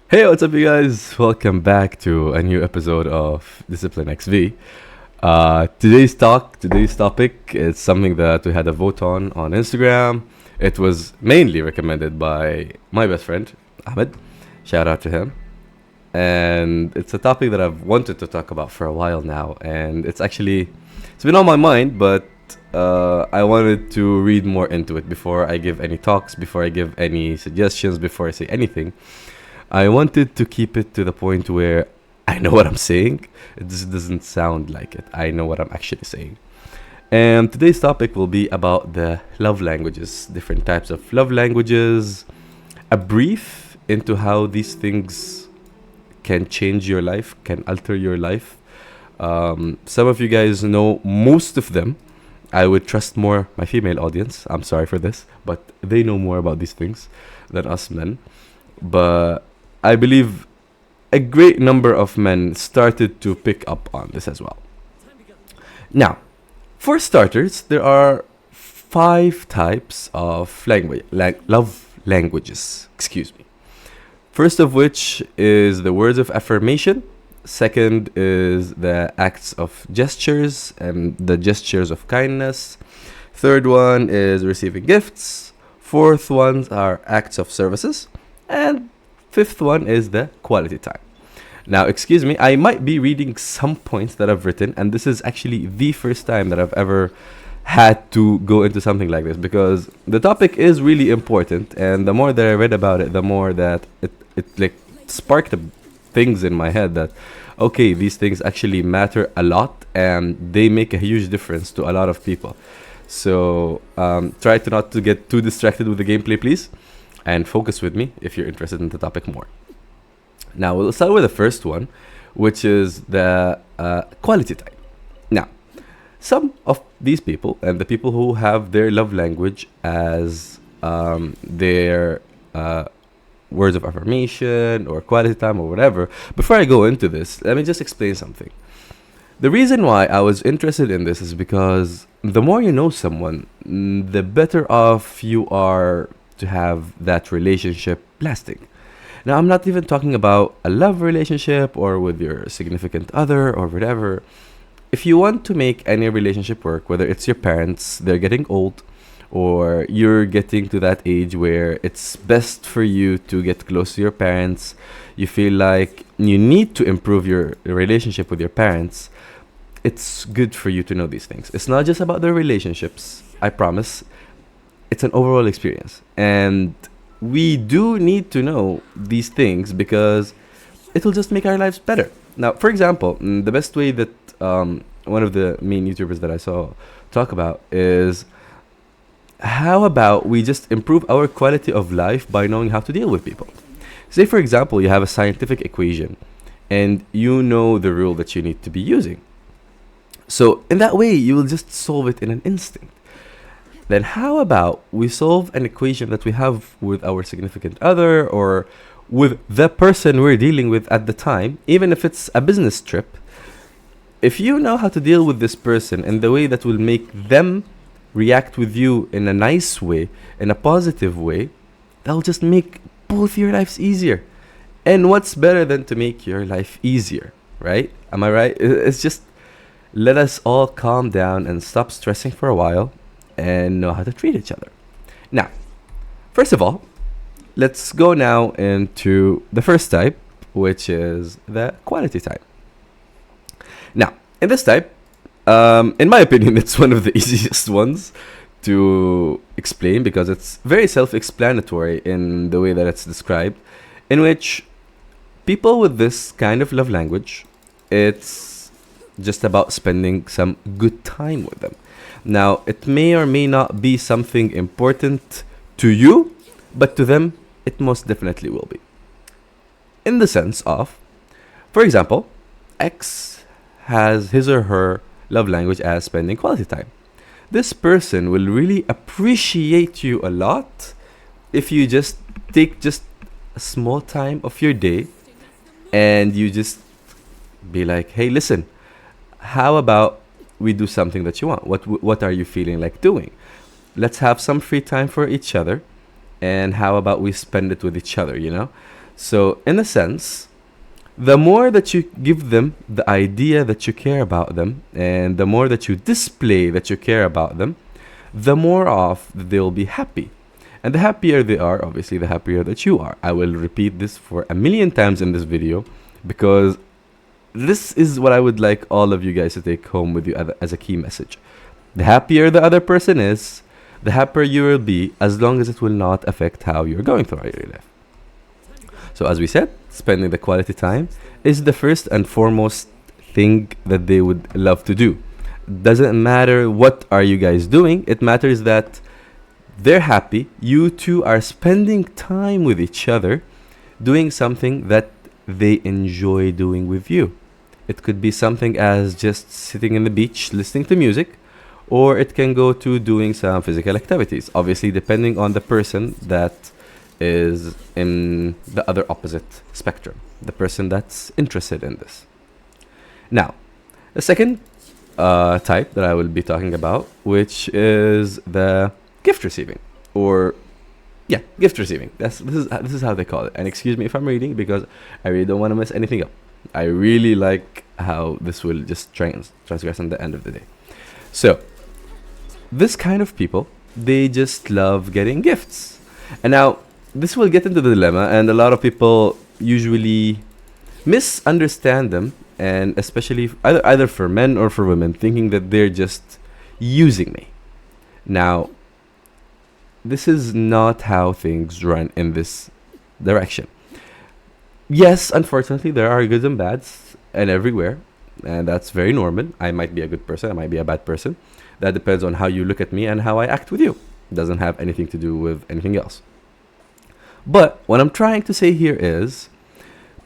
Hey, what's up, you guys? Welcome back to a new episode of Discipline XV. Today's topic is something that we had a vote on Instagram. It was mainly recommended by my best friend Ahmed. Shout out to him. And it's a topic that I've wanted to talk about for a while now, and it's been on my mind, but I wanted to read more into it before I give any talks, before I give any suggestions, before I say anything. I wanted to keep it to the point where I know what I'm saying. It just doesn't sound like it. I know what I'm actually saying. And today's topic will be about the love languages, different types of love languages, a brief into how these things can change your life, can alter your life. Some of you guys know most of them. I would trust more my female audience. I'm sorry for this, but they know more about these things than us men. But I believe a great number of men started to pick up on this as well. Now, for starters, there are five types of love languages. Excuse me. First of which is the words of affirmation. Second is the acts of gestures and the gestures of kindness. Third one is receiving gifts. Fourth ones are acts of services. And fifth one is the quality time. Now, excuse me, I might be reading some points that I've written, and this is actually the first time that I've ever had to go into something like this because the topic is really important. And the more that I read about it, the more that it like sparked things in my head that, okay, these things actually matter a lot and they make a huge difference to a lot of people. So try to not to get too distracted with the gameplay, please, and focus with me if you're interested in the topic more. Now, we'll start with the first one, which is the quality time. Now, some of these people and the people who have their love language as their words of affirmation or quality time or whatever, before I go into this, let me just explain something. The reason why I was interested in this is because the more you know someone, the better off you are to have that relationship lasting. Now, I'm not even talking about a love relationship or with your significant other or whatever. If you want to make any relationship work, whether it's your parents, they're getting old, or you're getting to that age where it's best for you to get close to your parents, you feel like you need to improve your relationship with your parents, it's good for you to know these things. It's not just about the relationships, I promise. It's an overall experience. And we do need to know these things because it will just make our lives better. Now, for example, the best way that one of the main YouTubers that I saw talk about is how about we just improve our quality of life by knowing how to deal with people. Say, for example, you have a scientific equation and you know the rule that you need to be using. So, in that way, you will just solve it in an instant. Then how about we solve an equation that we have with our significant other or with the person we're dealing with at the time, even if it's a business trip. If you know how to deal with this person in the way that will make them react with you in a nice way, in a positive way, that'll just make both your lives easier. And what's better than to make your life easier, right? Am I right? It's just let us all calm down and stop stressing for a while and know how to treat each other. Now, first of all, let's go now into the first type, which is the quality time. Now, in this type, in my opinion, it's one of the easiest ones to explain because it's very self-explanatory in the way that it's described, in which people with this kind of love language, it's just about spending some good time with them. Now, it may or may not be something important to you, but to them, it most definitely will be. In the sense of, for example, X has his or her love language as spending quality time. This person will really appreciate you a lot if you just take just a small time of your day and you just be like, hey, listen, how about we do something that you want? What are you feeling like doing? Let's have some free time for each other, and how about we spend it with each other, you know? So, in a sense, the more that you give them the idea that you care about them, and the more that you display that you care about them, the more off they'll be happy. And the happier they are, obviously, the happier that you are. I will repeat this for a million times in this video because this is what I would like all of you guys to take home with you as a key message. The happier the other person is, the happier you will be, as long as it will not affect how you're going through your life. So as we said, spending the quality time is the first and foremost thing that they would love to do. Doesn't matter what are you guys doing, it matters that they're happy, you two are spending time with each other, doing something that they enjoy doing with you. It could be something as just sitting in the beach listening to music, or it can go to doing some physical activities, obviously depending on the person that is in the other opposite spectrum, the person that's interested in this. Now, the second type that I will be talking about, which is the gift receiving, or yeah, gift receiving. This is how they call it. And excuse me if I'm reading because I really don't want to mess anything up. I really like how this will just transgress on the end of the day. So, this kind of people, they just love getting gifts. And now, this will get into the dilemma, and a lot of people usually misunderstand them, and especially either for men or for women, thinking that they're just using me. Now, this is not how things run in this direction. Yes, unfortunately, there are goods and bads and everywhere, and that's very normal. I might be a good person, I might be a bad person. That depends on how you look at me and how I act with you. It doesn't have anything to do with anything else. But what I'm trying to say here is,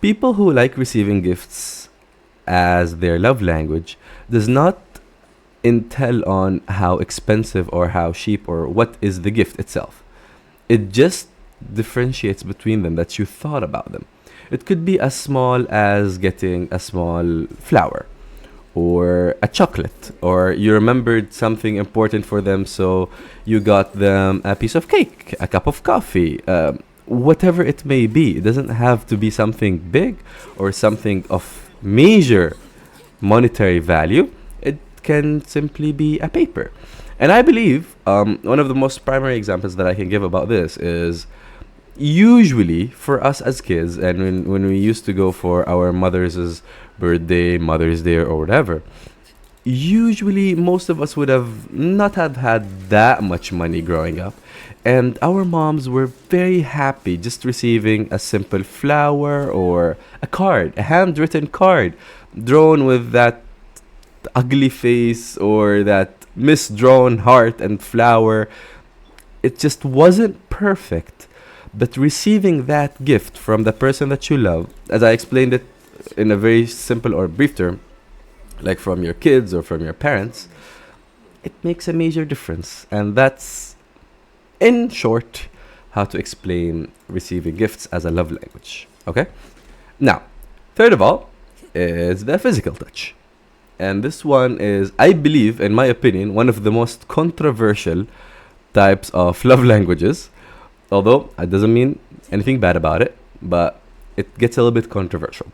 people who like receiving gifts as their love language does not entail on how expensive or how cheap or what is the gift itself. It just differentiates between them that you thought about them. It could be as small as getting a small flower or a chocolate, or you remembered something important for them, so you got them a piece of cake, a cup of coffee, whatever it may be. It doesn't have to be something big or something of major monetary value. It can simply be a paper. And I believe one of the most primary examples that I can give about this is usually for us as kids, and when we used to go for our mother's birthday, Mother's Day, or whatever, usually most of us would have not have had that much money growing up, and our moms were very happy just receiving a simple flower or a card, a handwritten card drawn with that ugly face or that misdrawn heart and flower. It just wasn't perfect, but receiving that gift from the person that you love, as I explained it in a very simple or brief term, like from your kids or from your parents, it makes a major difference. And that's, in short, how to explain receiving gifts as a love language. Okay? Now, third of all is the physical touch. And this one is, I believe, in my opinion, one of the most controversial types of love languages. Although, it doesn't mean anything bad about it, but it gets a little bit controversial.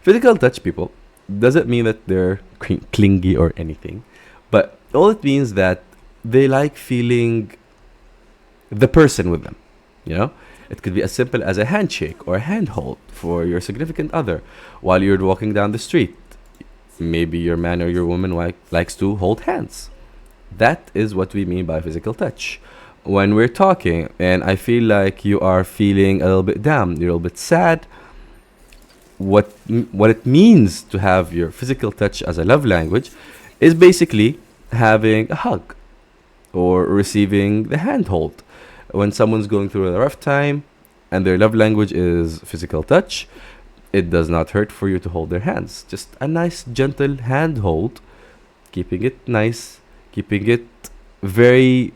Physical touch people doesn't mean that they're clingy or anything, but all it means that they like feeling the person with them. You know, it could be as simple as a handshake or a handhold for your significant other while you're walking down the street. Maybe your man or your woman likes to hold hands. That is what we mean by physical touch. When we're talking and I feel like you are feeling a little bit down, you're a little bit sad, what it means to have your physical touch as a love language is basically having a hug or receiving the handhold. When someone's going through a rough time and their love language is physical touch, it does not hurt for you to hold their hands. Just a nice gentle handhold, keeping it nice, keeping it very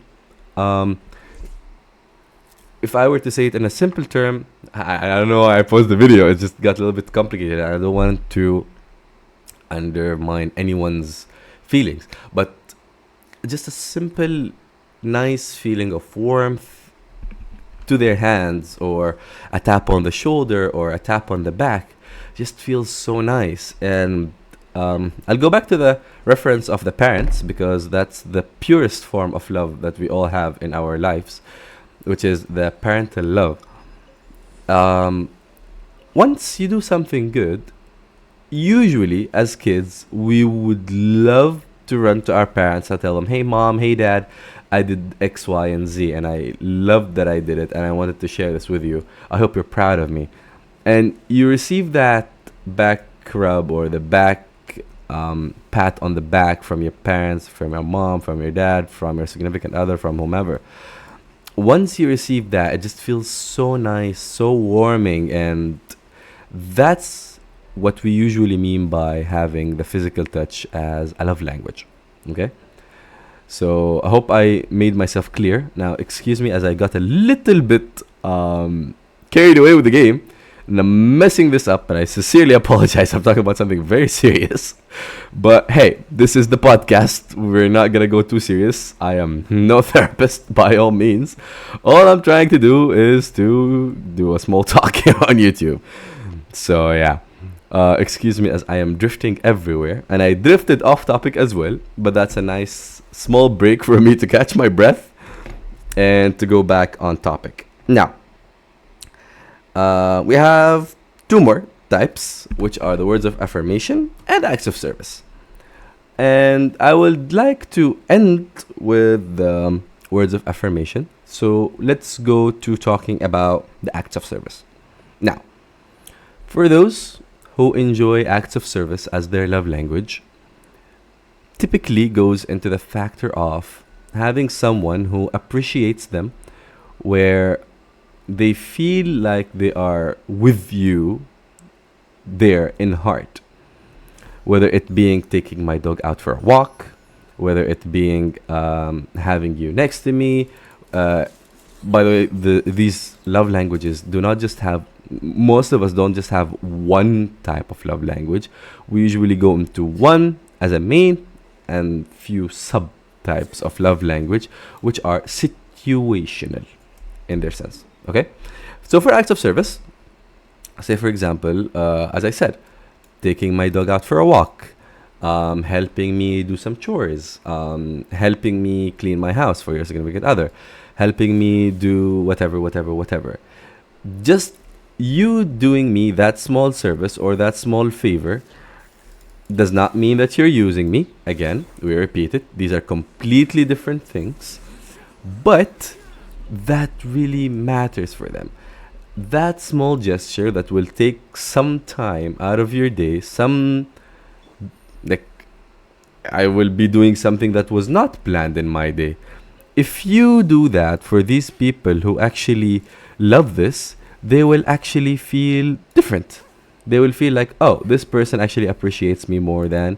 if I were to say it in a simple term, I don't know why I posed the video. It just got a little bit complicated. I don't want to undermine anyone's feelings. But just a simple, nice feeling of warmth to their hands, or a tap on the shoulder or a tap on the back just feels so nice. And I'll go back to the reference of the parents, because that's the purest form of love that we all have in our lives, which is the parental love. Um, Once you do something good, usually as kids, we would love to run to our parents and tell them, "Hey, mom, hey, dad, I did X, Y, and Z, and I loved that I did it, and I wanted to share this with you. I hope you're proud of me." And you receive that back rub, or the back pat on the back from your parents, from your mom, from your dad, from your significant other, from whomever. Once you receive that, it just feels so nice, so warming, and that's what we usually mean by having the physical touch as a love language. Okay? So I hope I made myself clear. Now, excuse me as I got a little bit carried away with the game, and I'm messing this up, and I sincerely apologize. I'm talking about something very serious. But hey, this is the podcast. We're not going to go too serious. I am no therapist by all means. All I'm trying to do is to do a small talk here on YouTube. So yeah. Excuse me as I am drifting everywhere, and I drifted off topic as well, but that's a nice small break for me to catch my breath and to go back on topic. Now, we have two more types, which are the words of affirmation and acts of service. And I would like to end with the words of affirmation. So let's go to talking about the acts of service. Now, for those who enjoy acts of service as their love language, typically goes into the factor of having someone who appreciates them, where they feel like they are with you there in heart. Whether it being taking my dog out for a walk, whether it being having you next to me. By the way, these love languages do not just have, most of us don't just have one type of love language. We usually go into one as a main and few subtypes of love language, which are situational in their sense. Okay? So for acts of service, say for example, as I said, taking my dog out for a walk, helping me do some chores, helping me clean my house for your significant other, helping me do whatever. Just you doing me that small service or that small favor does not mean that you're using me. Again, we repeat it. These are completely different things. But that really matters for them. That small gesture that will take some time out of your day, like I will be doing something that was not planned in my day. If you do that for these people who actually love this, they will actually feel different. They will feel like, oh, this person actually appreciates me more than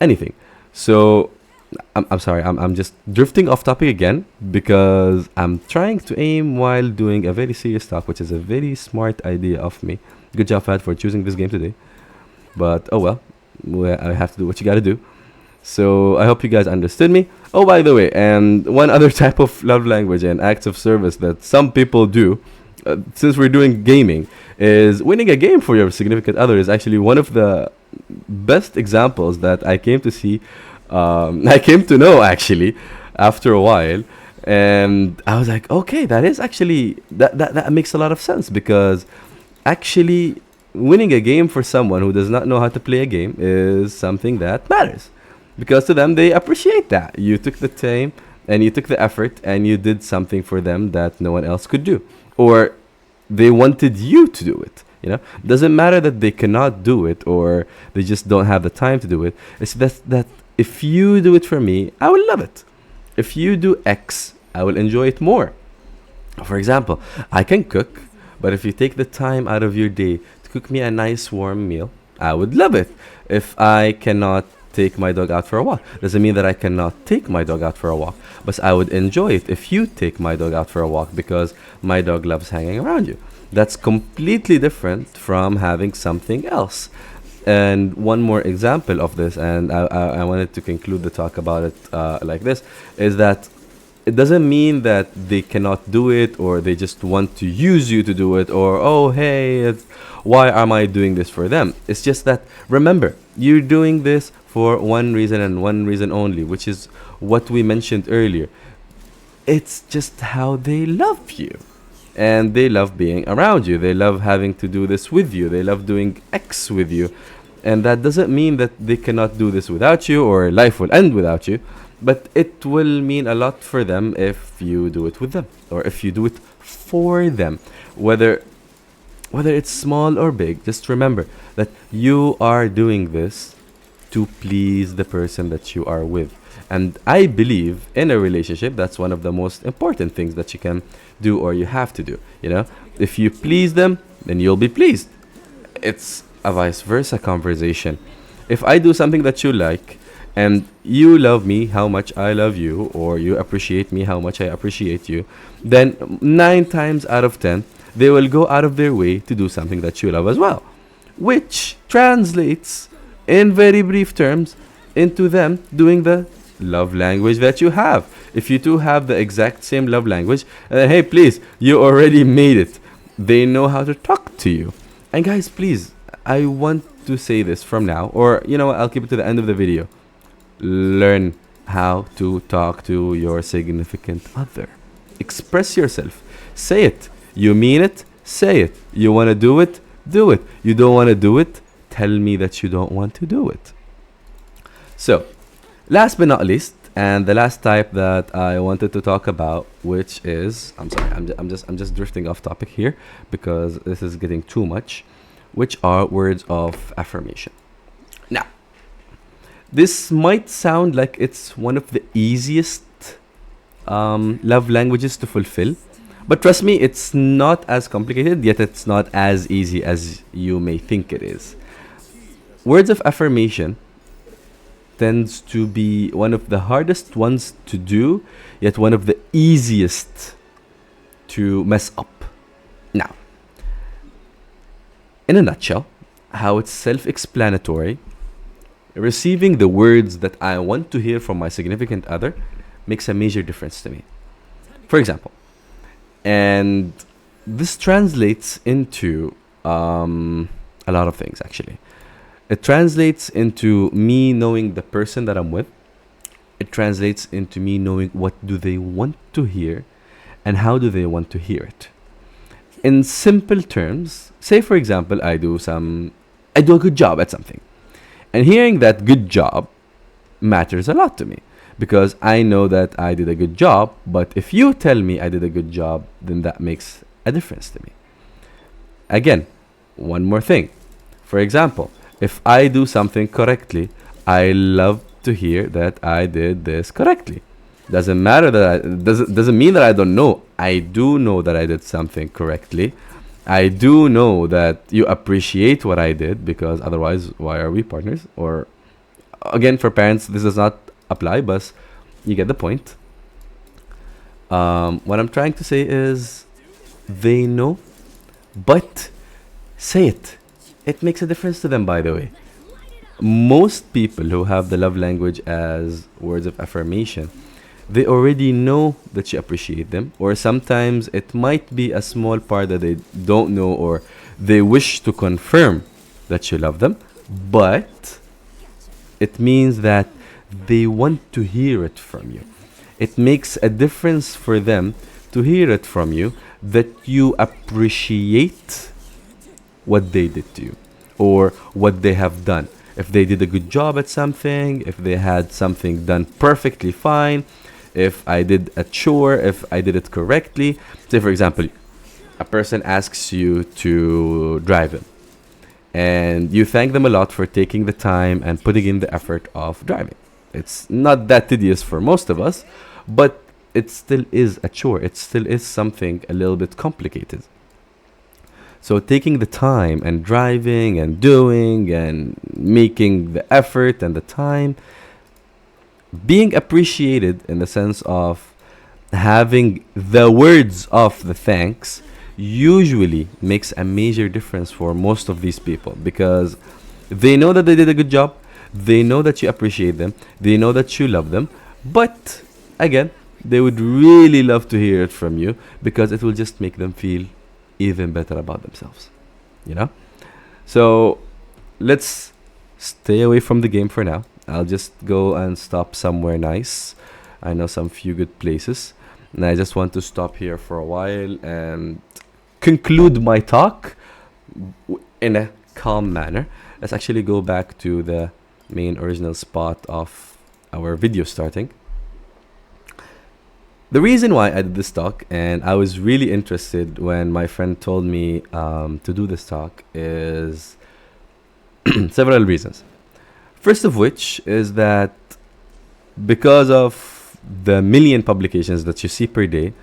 anything. So I'm sorry, I'm just drifting off topic again, because I'm trying to aim while doing a very serious talk, which is a very smart idea of me. Good job, Fad, for choosing this game today. But oh well, I have to do what you gotta do. So I hope you guys understood me. Oh, by the way, and one other type of love language and acts of service that some people do, since we're doing gaming, is winning a game for your significant other is actually one of the best examples that I came to see. I came to know actually after a while, and I was like, okay, that is actually that makes a lot of sense, because actually winning a game for someone who does not know how to play a game is something that matters, because to them they appreciate that you took the time and you took the effort and you did something for them that no one else could do, or they wanted you to do it. Doesn't matter that they cannot do it or they just don't have the time to do it. It's that if you do it for me, I will love it. If you do X, I will enjoy it more. For example, I can cook, but if you take the time out of your day to cook me a nice warm meal, I would love it. If I cannot take my dog out for a walk, doesn't mean that I cannot take my dog out for a walk, but I would enjoy it if you take my dog out for a walk, because my dog loves hanging around you. That's completely different from having something else. And one more example of this, and I wanted to conclude the talk about it like this, is that it doesn't mean that they cannot do it or they just want to use you to do it, or oh hey, why am I doing this for them. It's just that, remember, you're doing this for one reason and one reason only, which is what we mentioned earlier. It's just how they love you, and they love being around you, they love having to do this with you, they love doing X with you. And that doesn't mean that they cannot do this without you or life will end without you, but it will mean a lot for them if you do it with them or if you do it for them. Whether it's small or big, just remember that you are doing this to please the person that you are with. And I believe in a relationship, that's one of the most important things that you can do or you have to do. You know, if you please them, then you'll be pleased. It's a vice versa conversation. If I do something that you like and you love me how much I love you, or you appreciate me how much I appreciate you, then 9 times out of 10, they will go out of their way to do something that you love as well. Which translates, in very brief terms, into them doing the love language that you have. If you two have the exact same love language, hey, please, you already made it. They know how to talk to you. And guys, please, I want to say this from now, or you know what, I'll keep it to the end of the video. Learn how to talk to your significant other. Express yourself. Say it. You mean it? Say it. You want to do it? Do it. You don't want to do it? Tell me that you don't want to do it. So, last but not least, and the last type that I wanted to talk about, which is, I'm sorry, I'm just drifting off topic here because this is getting too much, which are words of affirmation. Now, this might sound like it's one of the easiest love languages to fulfill, but trust me, it's not as complicated, yet it's not as easy as you may think it is. Words of affirmation tends to be one of the hardest ones to do, yet one of the easiest to mess up. Now, in a nutshell, how it's self-explanatory, receiving the words that I want to hear from my significant other makes a major difference to me. For example, and this translates into a lot of things actually. It translates into me knowing the person that I'm with. It translates into me knowing what do they want to hear and how do they want to hear it. In simple terms, say for example, I do a good job at something. And hearing that good job matters a lot to me because I know that I did a good job, but if you tell me I did a good job, then that makes a difference to me. Again, one more thing. For example, if I do something correctly, I love to hear that I did this correctly. Doesn't matter that doesn't mean that I don't know. I do know that I did something correctly. I do know that you appreciate what I did, because otherwise, why are we partners? Or again, for parents, this does not apply, but you get the point. What I'm trying to say is, they know, but say it. It makes a difference to them, by the way. Most people who have the love language as words of affirmation, they already know that you appreciate them, or sometimes it might be a small part that they don't know, or they wish to confirm that you love them, but it means that they want to hear it from you. It makes a difference for them to hear it from you that you appreciate what they did to you or what they have done. If they did a good job at something, if they had something done perfectly fine, if I did a chore, if I did it correctly. Say for example, a person asks you to drive them, and you thank them a lot for taking the time and putting in the effort of driving. It's not that tedious for most of us, but it still is a chore. It still is something a little bit complicated. So taking the time and driving and doing and making the effort and the time, being appreciated in the sense of having the words of the thanks usually makes a major difference for most of these people, because they know that they did a good job, they know that you appreciate them, they know that you love them, but again, they would really love to hear it from you, because it will just make them feel even better about themselves, you know? So let's stay away from the game for now. I'll just go and stop somewhere nice. I know some few good places, and I just want to stop here for a while and conclude my talk in a calm manner. Let's actually go back to the main original spot of our video starting. The reason why I did this talk, and I was really interested when my friend told me to do this talk, is several reasons. First of which is that because of the million publications that you see per day,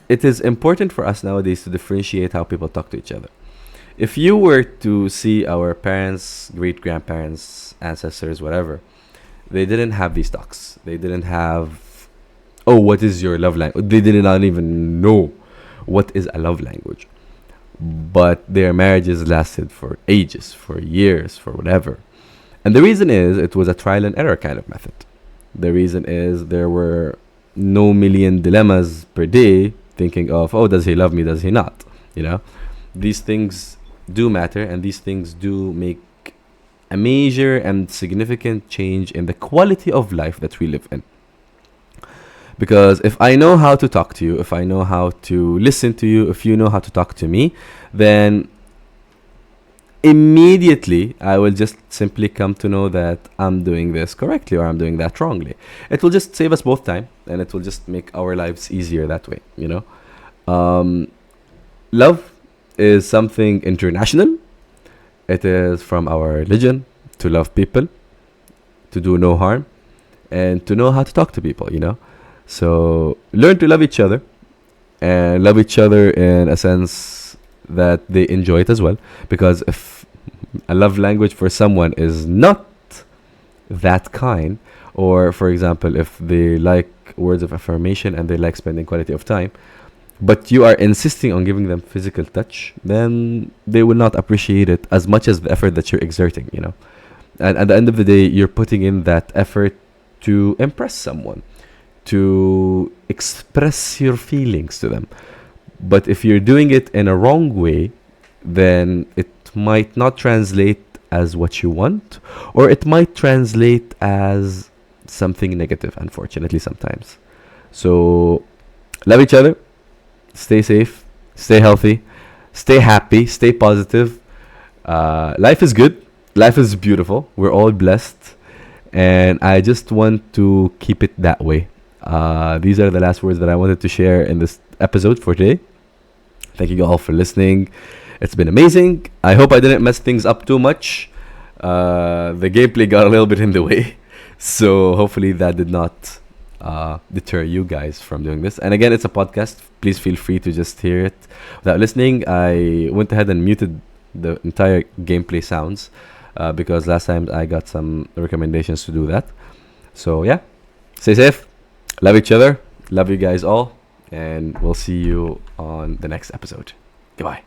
it is important for us nowadays to differentiate how people talk to each other. If you were to see our parents, great grandparents, ancestors, whatever, they didn't have these talks. They didn't have, oh, what is your love language? They did not even know what is a love language. But their marriages lasted for ages, for years, for whatever. And the reason is it was a trial and error kind of method. The reason is there were no million dilemmas per day thinking of, oh, does he love me? Does he not? You know, these things do matter, and these things do make a major and significant change in the quality of life that we live in. Because if I know how to talk to you, if I know how to listen to you, if you know how to talk to me, then immediately I will just simply come to know that I'm doing this correctly or I'm doing that wrongly. It will just save us both time, and it will just make our lives easier that way, you know. Love is something international. It is from our religion to love people, to do no harm, and to know how to talk to people, you know. So learn to love each other, and love each other in a sense that they enjoy it as well. Because if a love language for someone is not that kind, or for example, if they like words of affirmation and they like spending quality of time, but you are insisting on giving them physical touch, then they will not appreciate it as much as the effort that you're exerting, you know. And at the end of the day, you're putting in that effort to impress someone, to express your feelings to them. But if you're doing it in a wrong way, then it might not translate as what you want, or it might translate as something negative, unfortunately, sometimes. So love each other, stay safe, stay healthy, stay happy, stay positive. Life is good, life is beautiful, we're all blessed, and I just want to keep it that way. These are the last words that I wanted to share in this episode for today. Thank you all for listening. It's been amazing. I hope I didn't mess things up too much. The gameplay got a little bit in the way, so hopefully that did not deter you guys from doing this. And again, it's a podcast. Please feel free to just hear it without listening. I went ahead and muted the entire gameplay sounds because last time I got some recommendations to do that. So yeah, stay safe. Love each other. Love you guys all. And we'll see you on the next episode. Goodbye.